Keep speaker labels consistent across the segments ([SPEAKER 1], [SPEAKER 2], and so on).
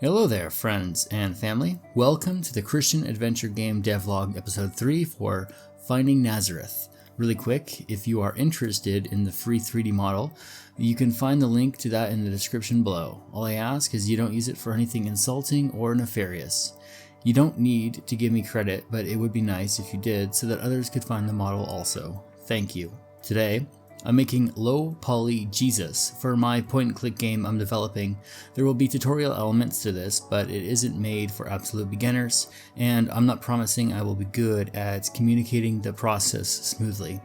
[SPEAKER 1] Hello there, friends and family. Welcome to the Christian Adventure Game Devlog Episode 3 for Finding Nazareth. Really quick, if you are interested in the free 3D model, you can find the link to that in the description below. All I ask is you don't use it for anything insulting or nefarious. You don't need to give me credit, but it would be nice if you did so that others could find the model also. Thank you. Today, I'm making low poly Jesus for my point and click game I'm developing. There will be tutorial elements to this, but it isn't made for absolute beginners, and I'm not promising I will be good at communicating the process smoothly.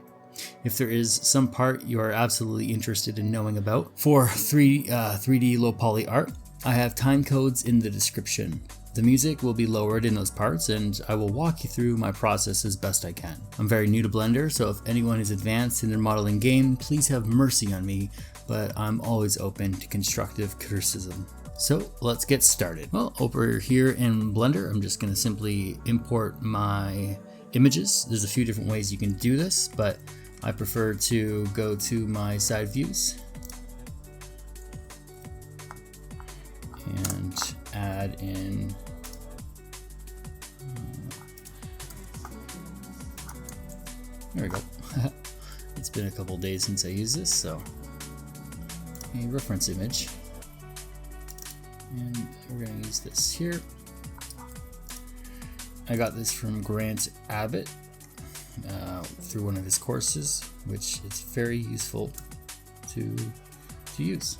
[SPEAKER 1] If there is some part you are absolutely interested in knowing about for 3D low poly art, I have time codes in the description. The music will be lowered in those parts, and I will walk you through my process as best I can. I'm very new to Blender, so if anyone is advanced in their modeling game, please have mercy on me, but I'm always open to constructive criticism. So let's get started. Well, over here in Blender, I'm just going to simply import my images. There's a few different ways you can do this, but I prefer to go to my side views and add in there we go. It's been a couple days since I used this, so a reference image, and we're going to use this here. I got this from Grant Abbitt through one of his courses, which is very useful to use.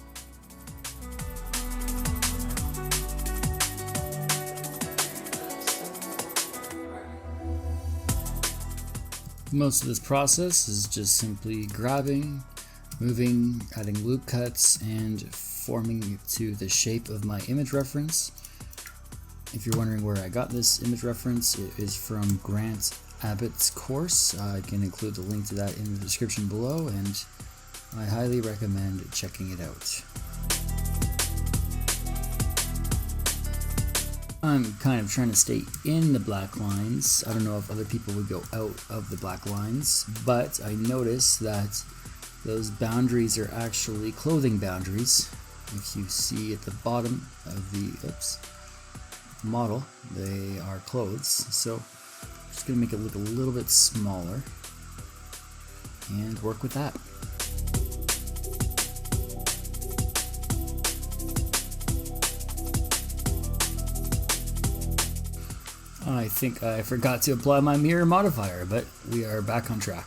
[SPEAKER 1] Most of this process is just simply grabbing, moving, adding loop cuts, and forming it to the shape of my image reference. If you're wondering where I got this image reference, it is from Grant Abbitt's course. I can include the link to that in the description below, and I highly recommend checking it out. I'm kind of trying to stay in the black lines. I don't know if other people would go out of the black lines, but I noticed that those boundaries are actually clothing boundaries. If you see at the bottom of the model, they are clothes. So I'm just going to make it look a little bit smaller and work with that. I think I forgot to apply my mirror modifier, but we are back on track.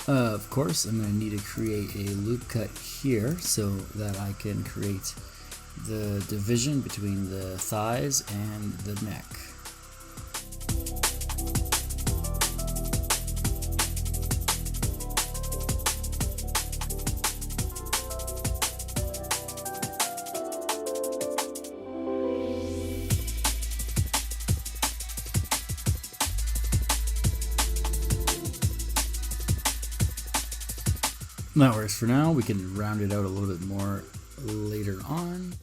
[SPEAKER 1] Of course, I'm going to need to create a loop cut here so that I can create the division between the thighs and the neck. That works for now. We can round it out a little bit more later on.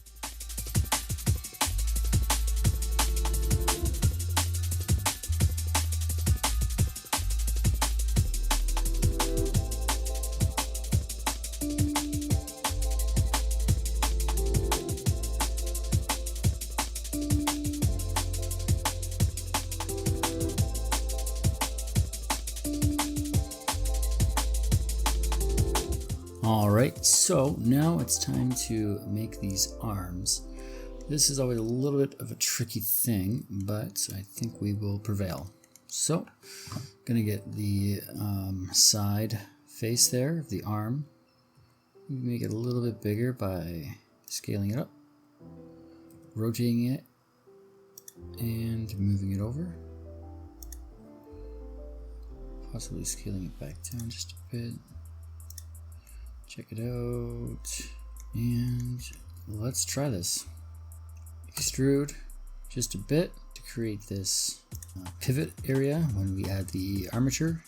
[SPEAKER 1] Alright, so now it's time to make these arms. This is always a little bit of a tricky thing, but I think we will prevail. So, I'm going to get the side face there of the arm. Make it a little bit bigger by scaling it up, rotating it, and moving it over. Possibly scaling it back down just a bit. Check it out, and let's try this. Extrude just a bit to create this pivot area when we add the armature.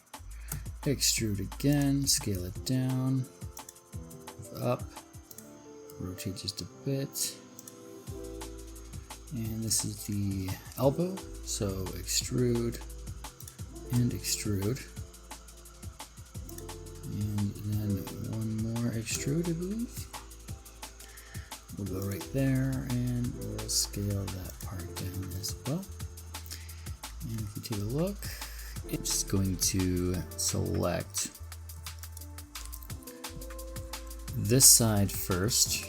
[SPEAKER 1] Extrude again, scale it down, move up, rotate just a bit. And this is the elbow, so extrude and extrude. And then one more extrude, I believe. We'll go right there and we'll scale that part down as well. And if you take a look, it's just going to select this side first.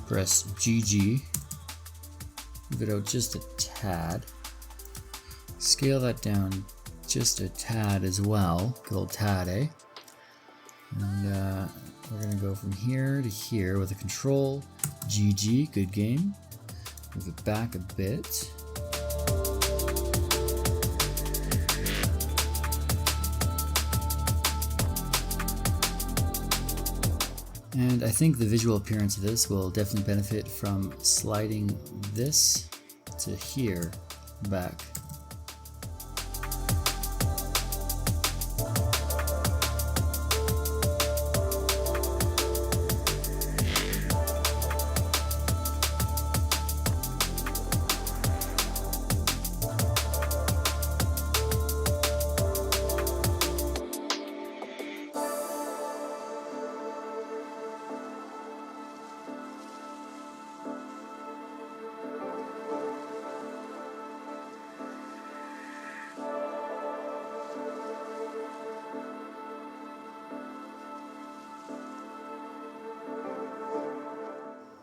[SPEAKER 1] Press GG, move it out just a tad, scale that down just a tad as well, good old tad, eh? And we're gonna go from here to here with a control, GG, good game, move it back a bit. And I think the visual appearance of this will definitely benefit from sliding this to here back.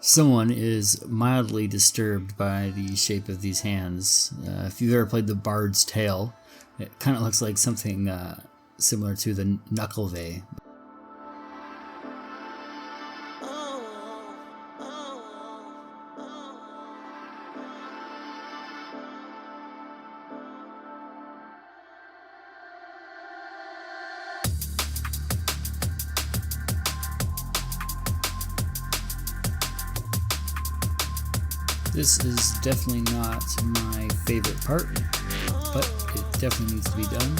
[SPEAKER 1] Someone is mildly disturbed by the shape of these hands. If you've ever played the Bard's Tale, it kind of looks like something similar to the Knucklevey. This is definitely not my favorite part, but it definitely needs to be done.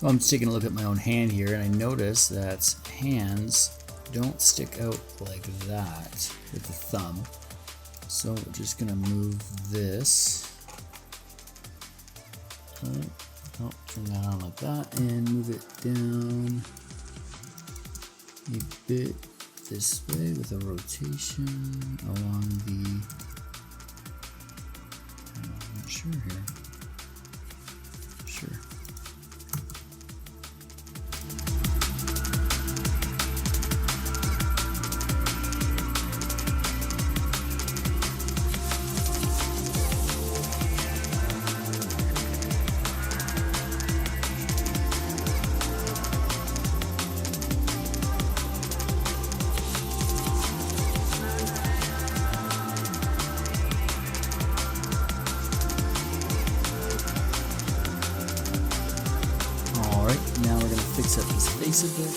[SPEAKER 1] Well, I'm just taking a look at my own hand here, and I notice that hands don't stick out like that with the thumb. So we're just gonna move this. Oh, turn that on like that, and move it down a bit this way with a rotation along the. I'm not sure here. Sure. Now we're going to fix up his face a bit.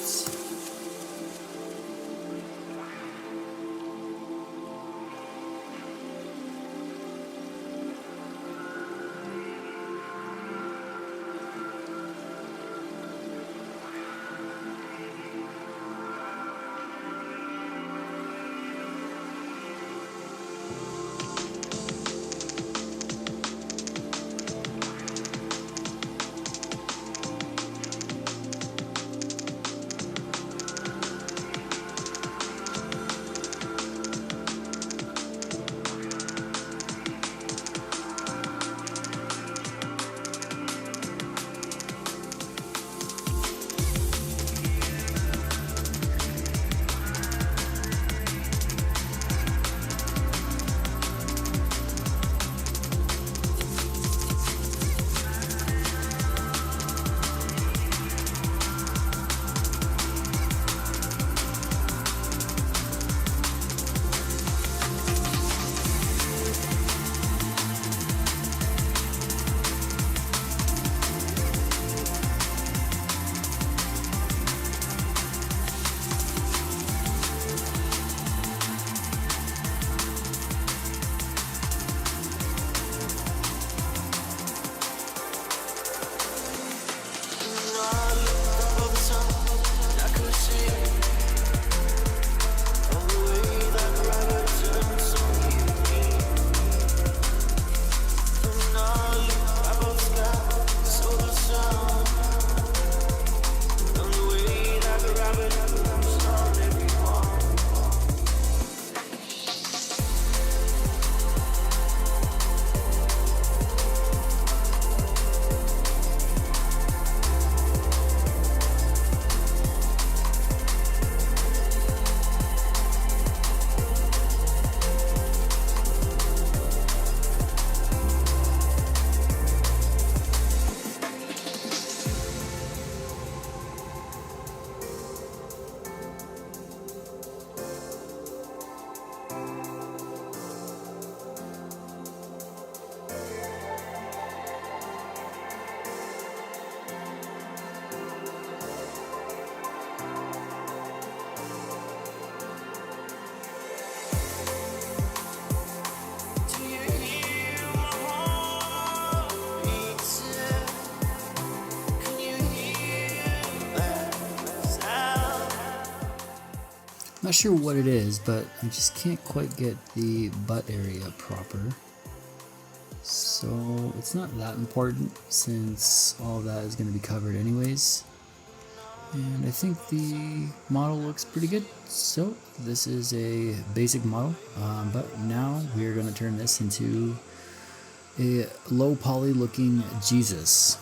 [SPEAKER 1] not sure what it is, but I just can't quite get the butt area proper. So it's not that important since all of that is going to be covered anyways. And I think the model looks pretty good. So this is a basic model, but now we're going to turn this into a low poly looking Jesus.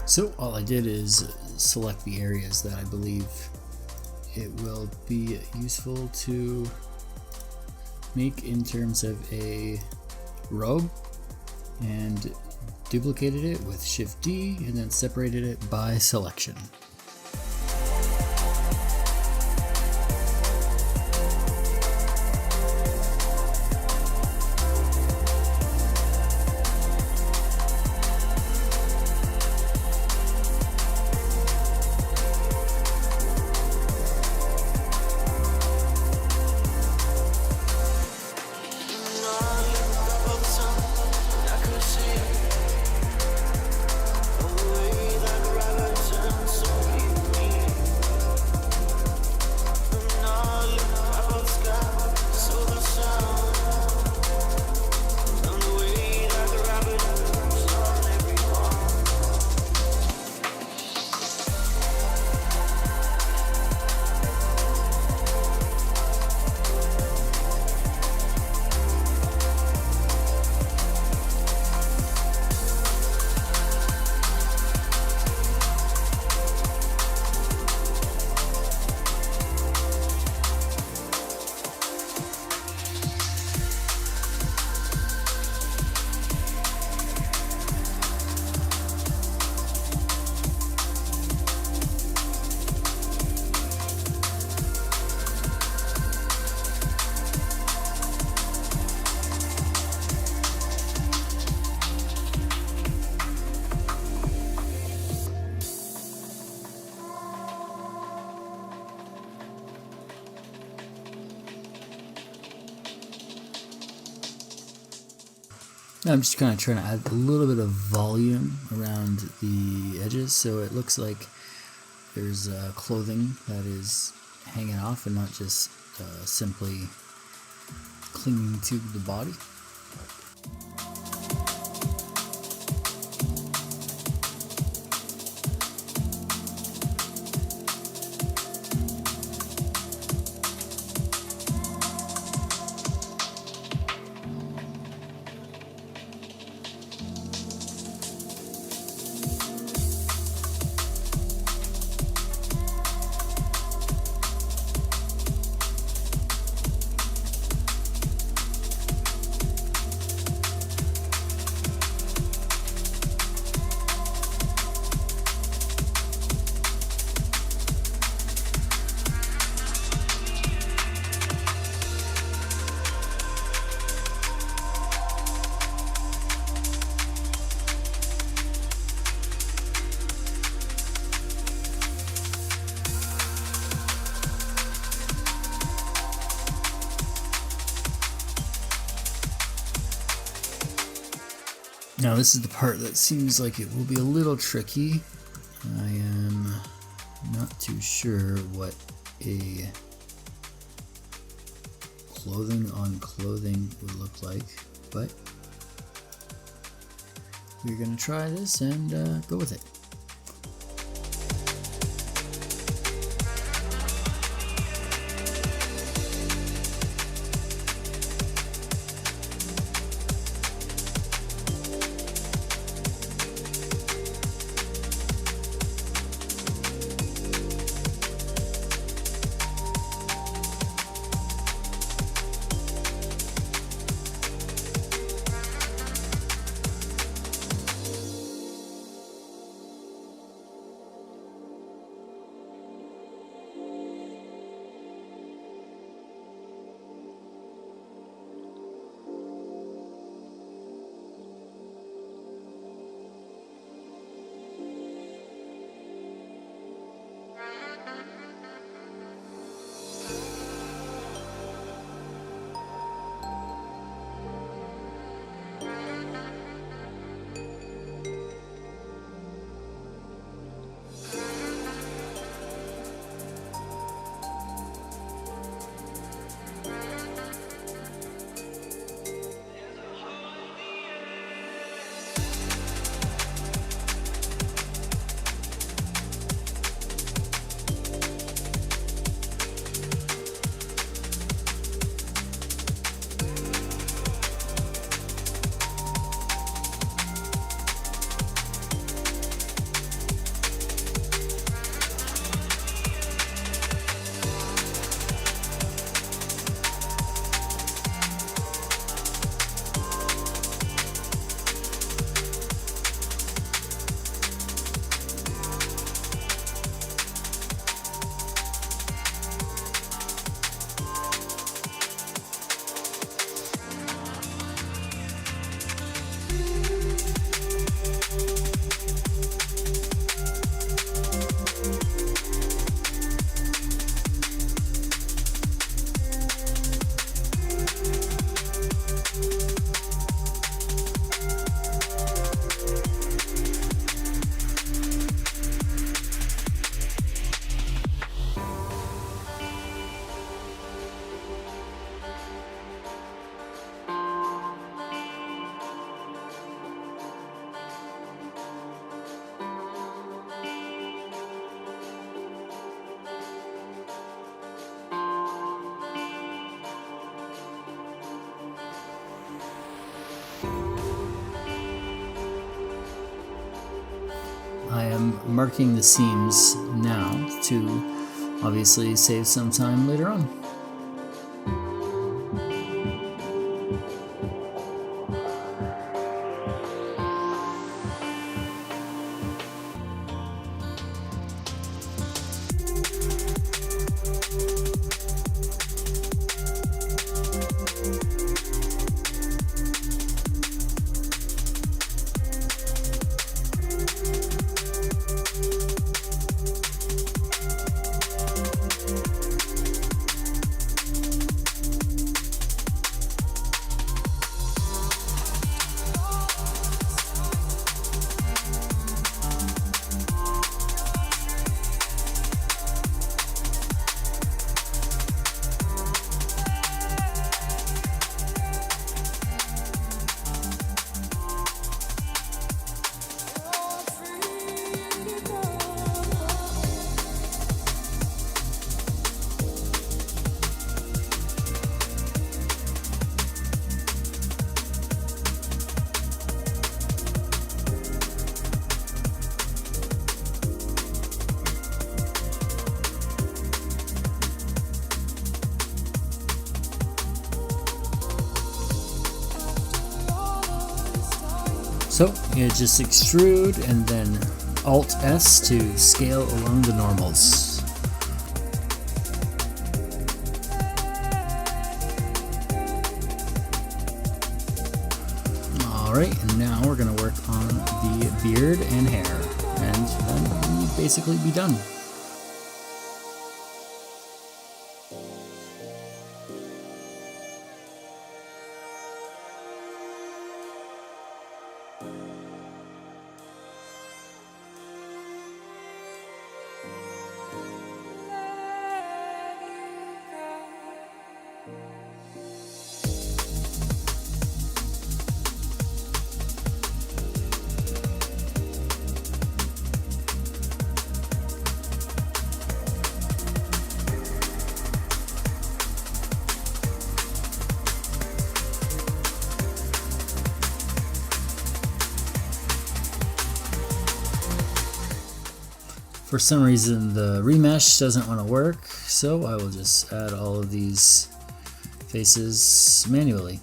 [SPEAKER 1] So all I did is select the areas that I believe it will be useful to make in terms of a robe, and duplicated it with Shift D and then separated it by selection. Now I'm just kind of trying to add a little bit of volume around the edges so it looks like there's clothing that is hanging off and not just simply clinging to the body. Now this is the part that seems like it will be a little tricky. I am not too sure what a clothing on clothing would look like, but we're gonna try this and go with it. I am marking the seams now to obviously save some time later on. So you just extrude and then Alt S to scale along the normals. Alright, and now we're going to work on the beard and hair, and then we'll basically be done. For some reason the remesh doesn't want to work, so I will just add all of these faces manually.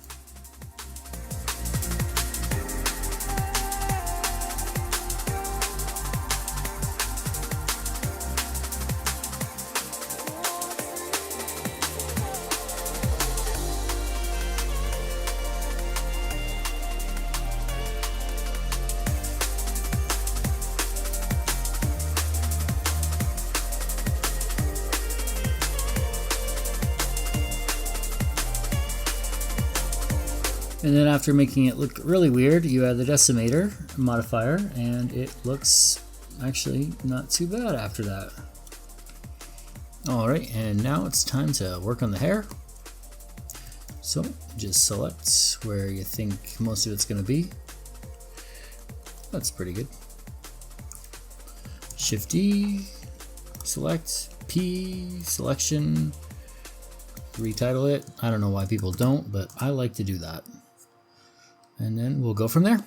[SPEAKER 1] And then after making it look really weird, you add the decimator modifier, and it looks actually not too bad after that. Alright, and now it's time to work on the hair. So just select where you think most of it's going to be. That's pretty good. Shift E, select, P, selection, retitle it. I don't know why people don't, but I like to do that. And then we'll go from there.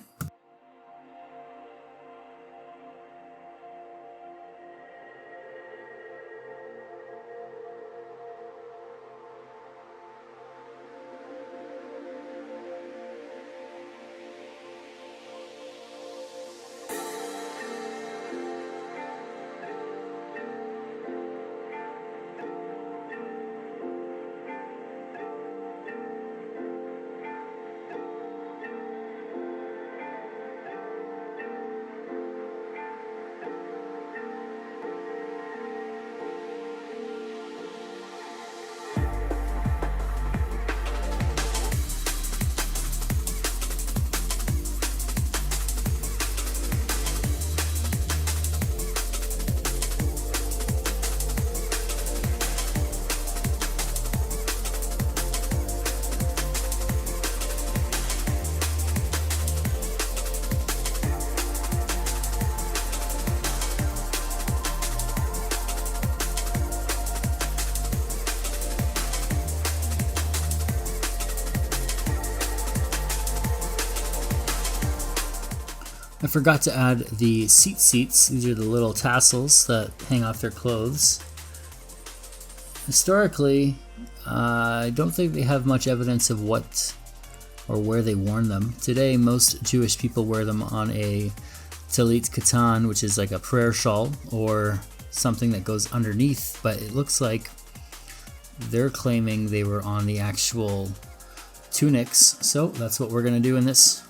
[SPEAKER 1] I forgot to add the Tzitzits. These are the little tassels that hang off their clothes. Historically, I don't think they have much evidence of what or where they worn them. Today, most Jewish people wear them on a talit katan, which is like a prayer shawl or something that goes underneath, but it looks like they're claiming they were on the actual tunics, so that's what we're going to do in this.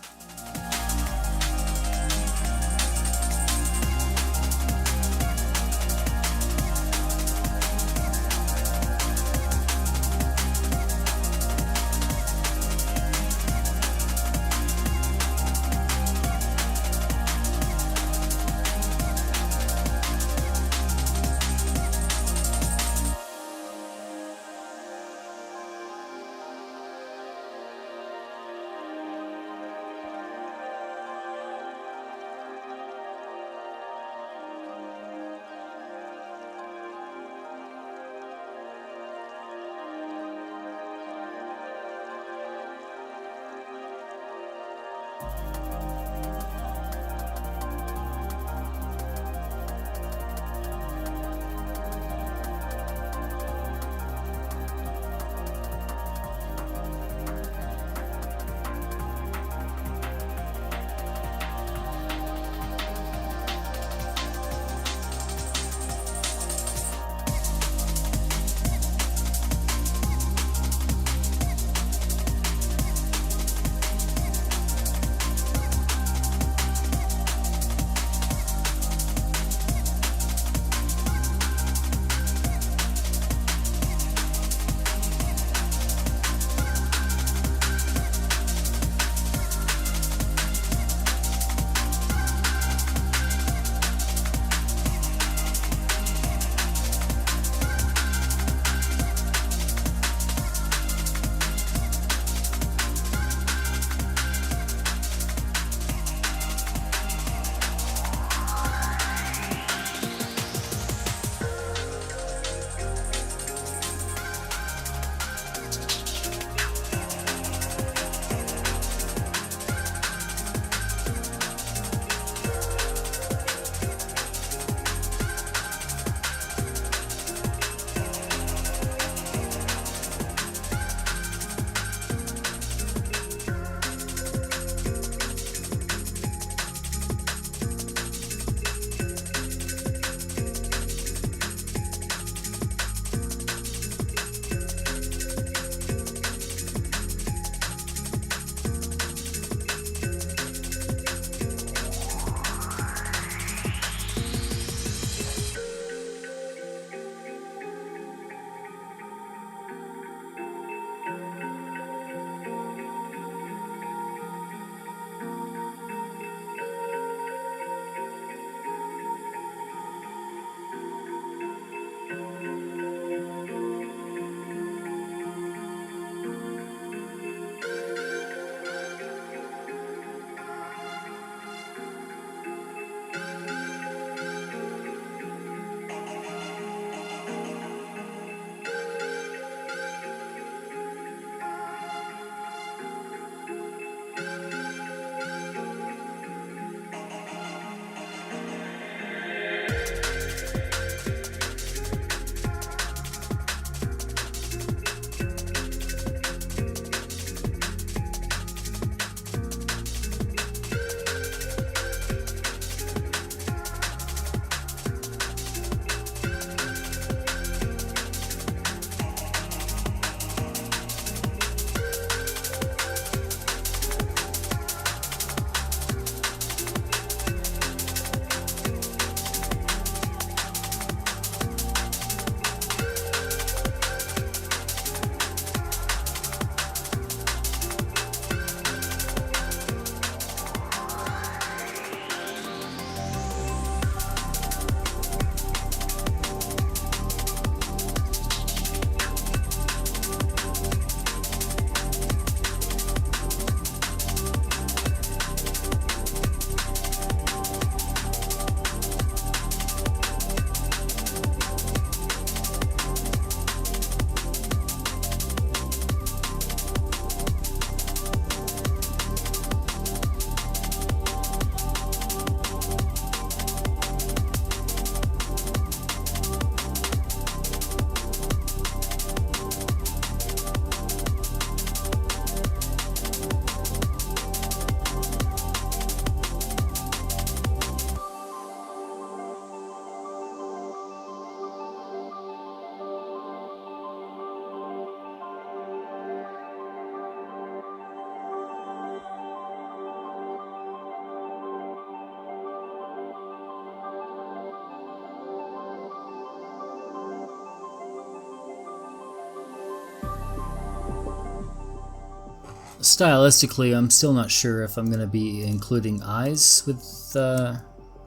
[SPEAKER 1] stylistically, I'm still not sure if I'm going to be including eyes with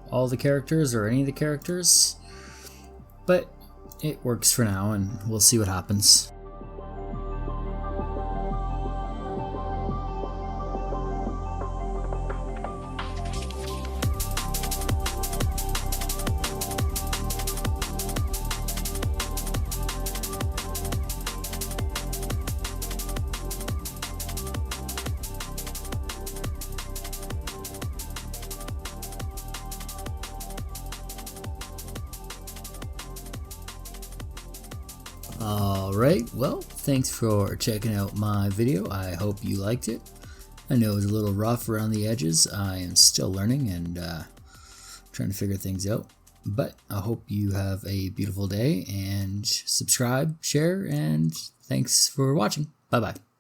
[SPEAKER 1] all the characters or any of the characters, but it works for now, and we'll see what happens. Alright, well, thanks for checking out my video. I hope you liked it. I know it was a little rough around the edges. I am still learning and trying to figure things out. But I hope you have a beautiful day, and subscribe, share, and thanks for watching. Bye-bye.